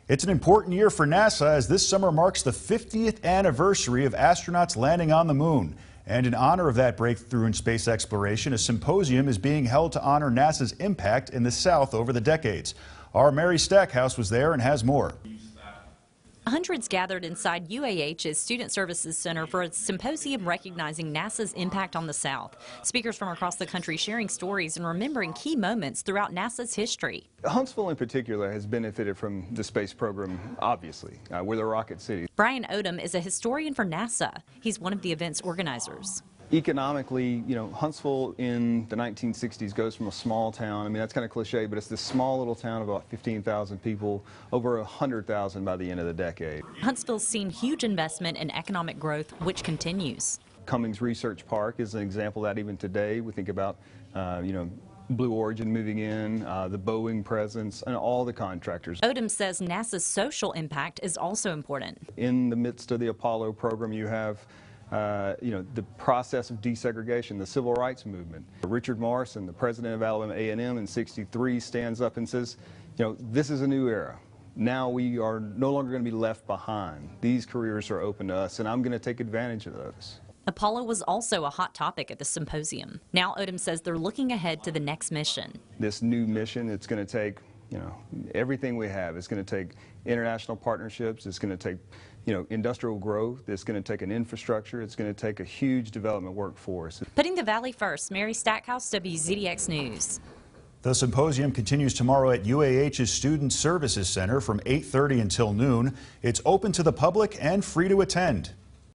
It's an important year for NASA as this summer marks the 50th anniversary of astronauts landing on the moon. And in honor of that breakthrough in space exploration, a symposium is being held to honor NASA's impact in the South over the decades. Our Mary Stackhouse was there and has more. Hundreds gathered inside UAH's Student Services Center for a symposium recognizing NASA's impact on the South. Speakers from across the country sharing stories and remembering key moments throughout NASA's history. Huntsville in particular has benefited from the space program, obviously. We're the rocket city. Brian Odom is a historian for NASA. He's one of the event's organizers. Economically, Huntsville in the 1960s goes from a small town, that's kind of cliche, but it's this small little town of about 15,000 people, over 100,000 by the end of the decade. Huntsville's seen huge investment in economic growth, which continues. Cummings Research Park is an example of that even today. We think about, Blue Origin moving in, the Boeing presence, and all the contractors. Odom says NASA's social impact is also important. In the midst of the Apollo program, you have the process of desegregation, the civil rights movement. Richard Morrison, the president of Alabama A&M in '63, stands up and says, this is a new era. Now we are no longer going to be left behind. These careers are open to us, and I'm going to take advantage of those. Apollo was also a hot topic at the symposium. Now Odom says they're looking ahead to the next mission. This new mission, it's going to take everything we have. It's going to take international partnerships. It's going to take, industrial growth. It's going to take an infrastructure. It's going to take a huge development workforce. Putting the Valley first, Mary Stackhouse, WZDX News. The symposium continues tomorrow at UAH's Student Services Center from 8:30 until noon. It's open to the public and free to attend.